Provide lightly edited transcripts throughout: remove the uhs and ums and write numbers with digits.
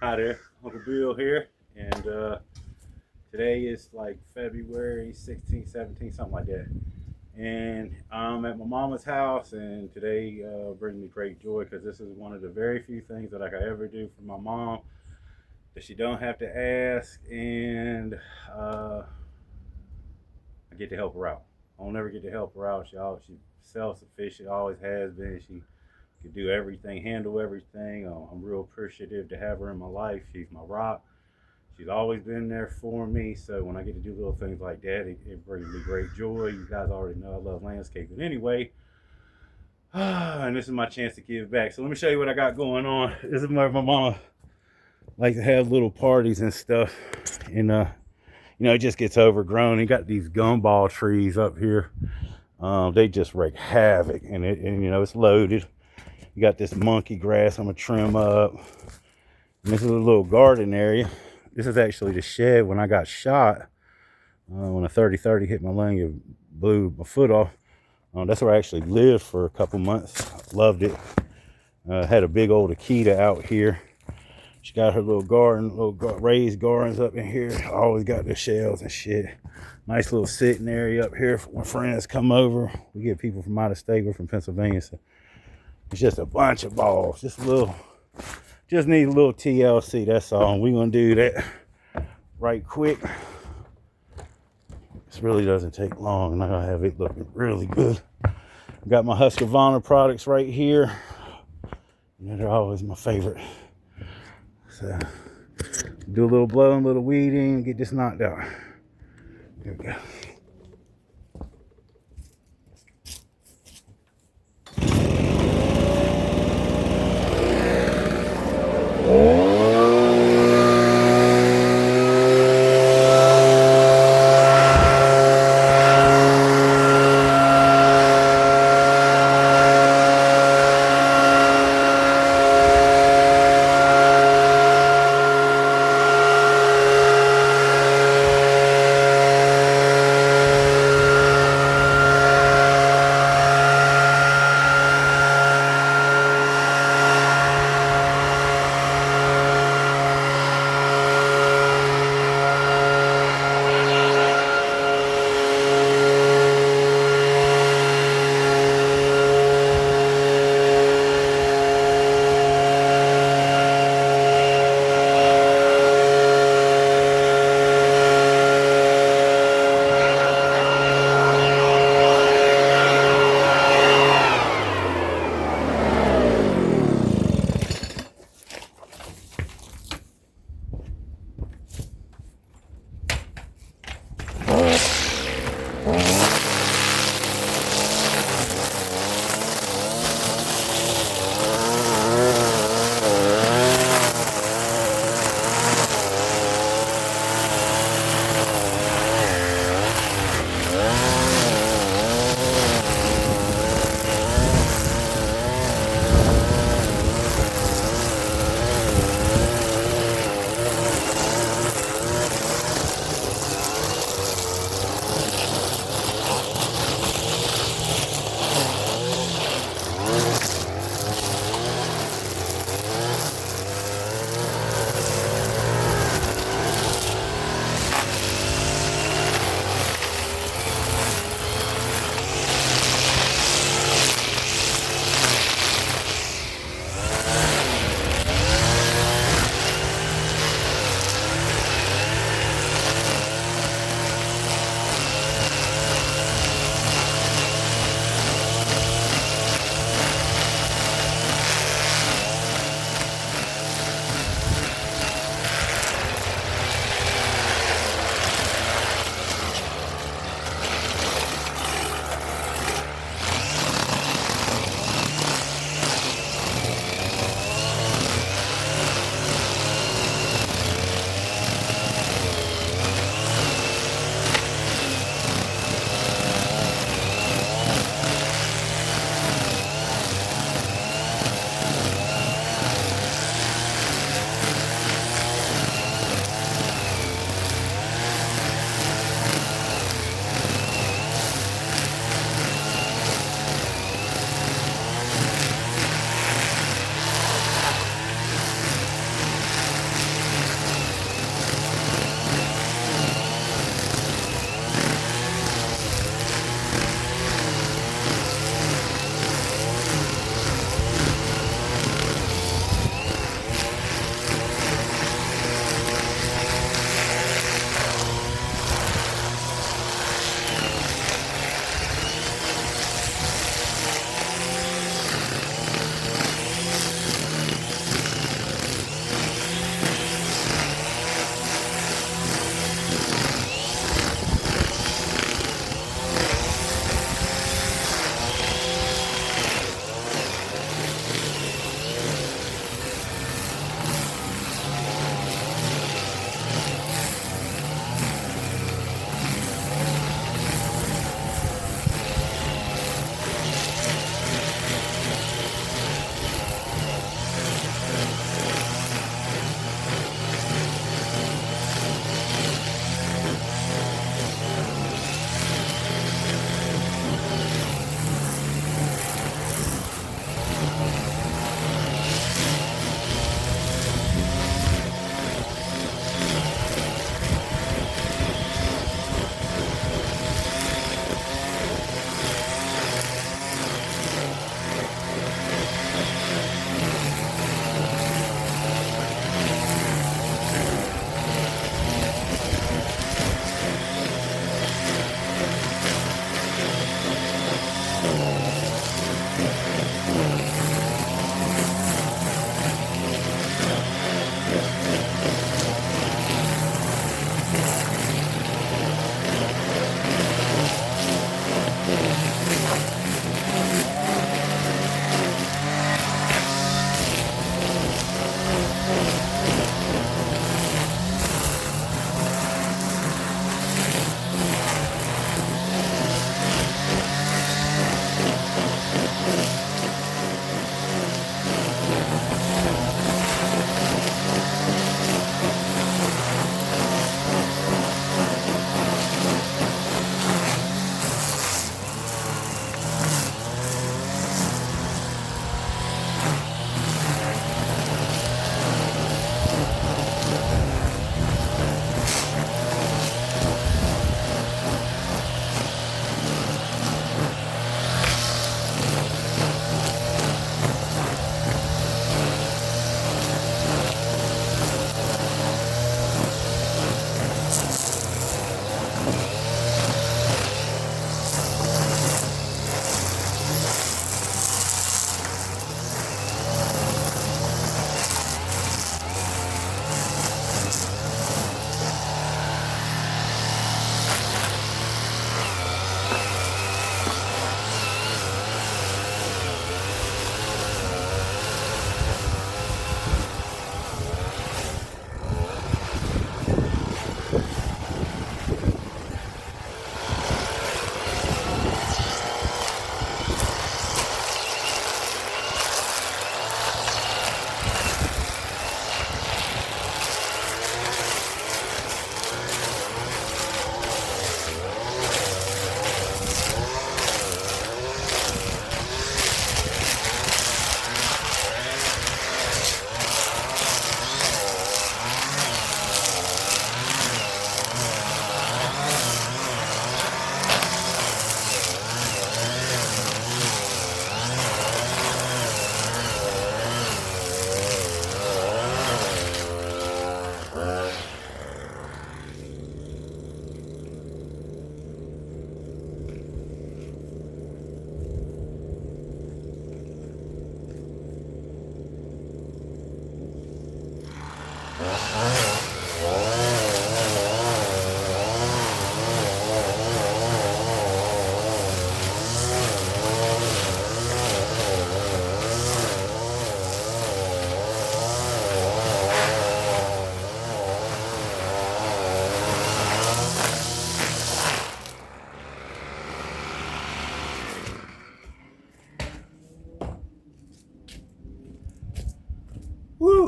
Hi there, Uncle Bill here, and today is like February 16th, 17th, something like that. And I'm at my mama's house, and today brings me great joy because this is one of the very few things that I could ever do for my mom that she don't have to ask, and uh, I get to help her out. I'll never get to help her out. She's self-sufficient, always has been. She can do everything, handle everything. I'm real appreciative to have her in my life. She's my rock. She's always been there for me. So when I get to do little things like that, it brings me great joy. You guys already know I love landscaping anyway. And this is my chance to give back. So let me show you what I got going on. This is where my mama likes to have little parties and stuff. And it just gets overgrown. You got these gumball trees up here. They just wreak havoc, and it's loaded. You got this monkey grass I'm gonna trim up. And this is a little garden area. This is actually the shed when I got shot. When a 30-30 hit my lung, it blew my foot off. That's where I actually lived for a couple months. Loved it. Had a big old Akita out here. She got her little garden, raised gardens up in here. Always got the shells and shit. Nice little sitting area up here for when friends come over. We get people from out of state. We're from Pennsylvania, so it's just a bunch of balls. Just need a little TLC. That's all. And we're gonna do that right quick. This really doesn't take long, and I gotta have it looking really good. Got my Husqvarna products right here. They're always my favorite. So do a little blowing, a little weeding, get this knocked out. Here we go.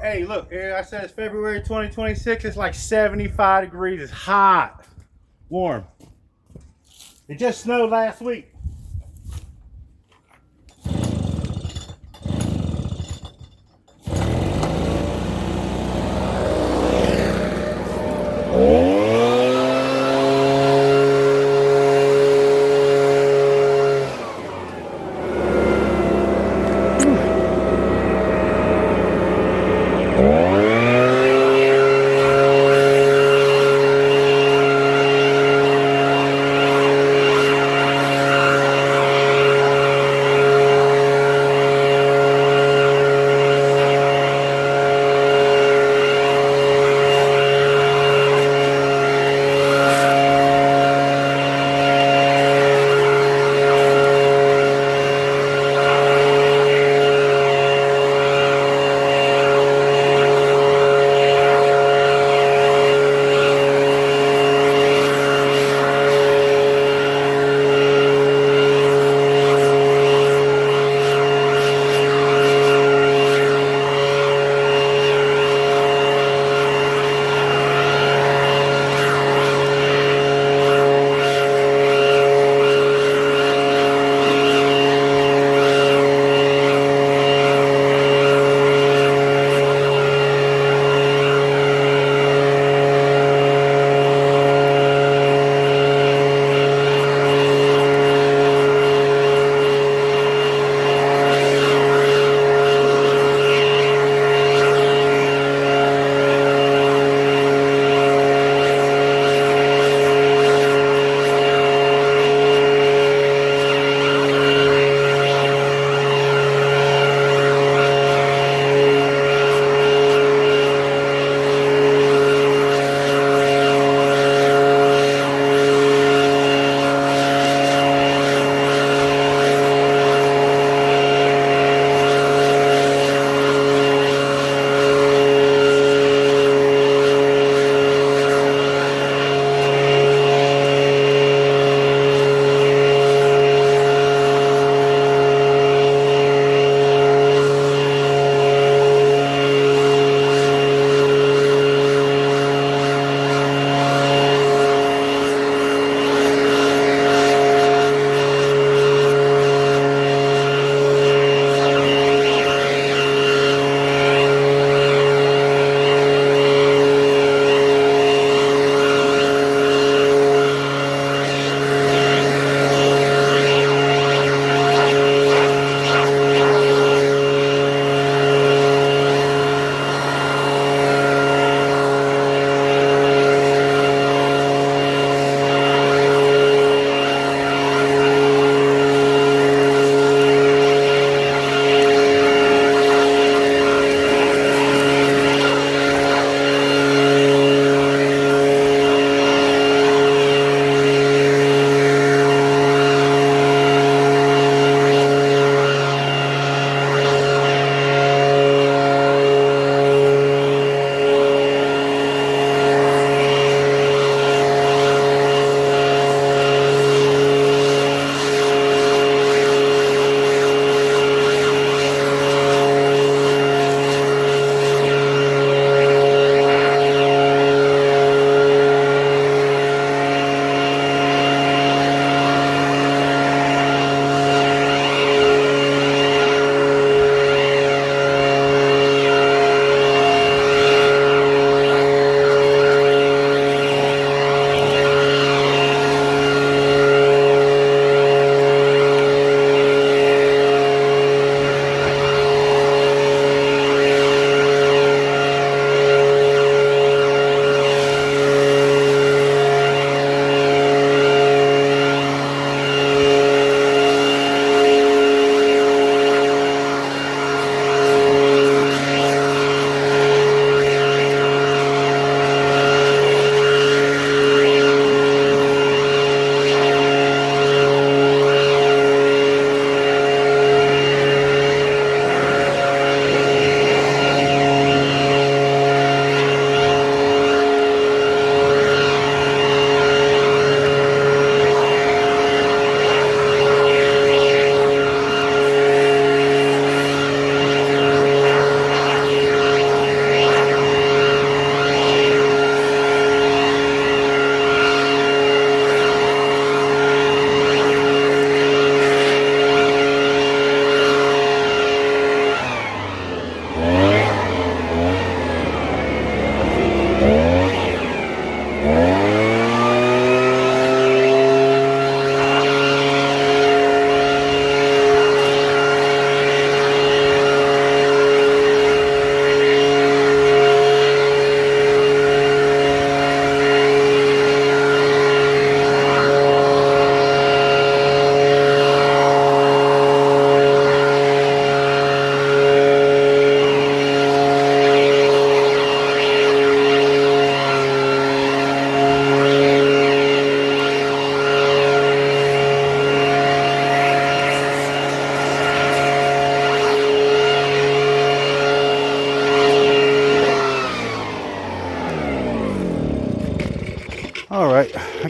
Hey, look, here I said it's February 2026. It's like 75 degrees. It's hot, warm. It just snowed last week.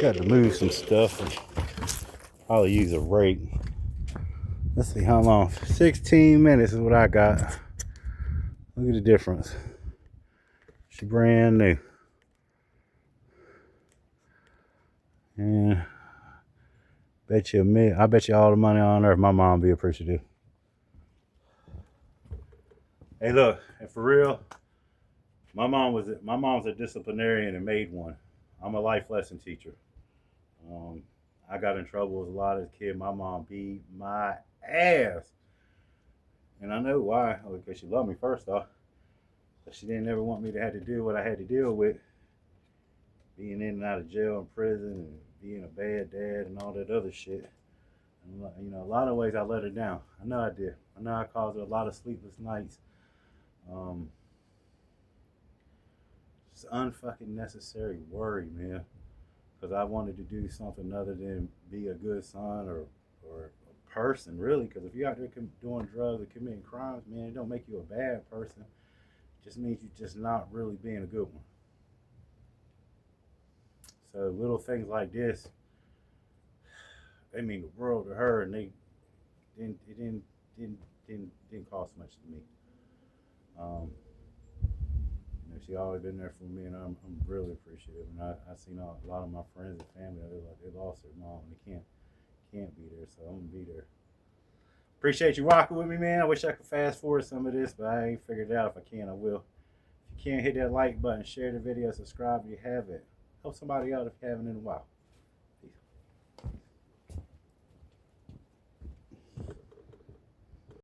got to move some stuff and probably use a rake. Let's see how long. 16 minutes is what I got. Look at the difference. She brand new. And I bet you all the money on earth my mom be appreciative. Hey, look, and for real, my mom's a disciplinarian and made one. I'm a life lesson teacher. I got in trouble as a lot as a kid. My mom beat my ass, and I know why. Well, because she loved me first off, but she didn't ever want me to have to deal with what I had to deal with, being in and out of jail and prison, and being a bad dad and all that other shit. And, you know, a lot of ways I let her down. I know I did. I know I caused her a lot of sleepless nights. It's unfucking necessary worry, man. Because I wanted to do something other than be a good son or a person, really. Because if you're out there doing drugs or committing crimes, man, it don't make you a bad person. It just means you're just not really being a good one. So little things like this, they mean the world to her, and it didn't cost much to me. You know, she always been there for me, and I'm really appreciative. And I seen a lot of my friends and family, they lost their mom, and they can't be there, so I'm gonna be there. Appreciate you rocking with me, man. I wish I could fast forward some of this, but I ain't figured it out. If I can, I will. If you can't, hit that like button, share the video, subscribe if you haven't. Help somebody out if you haven't in a while.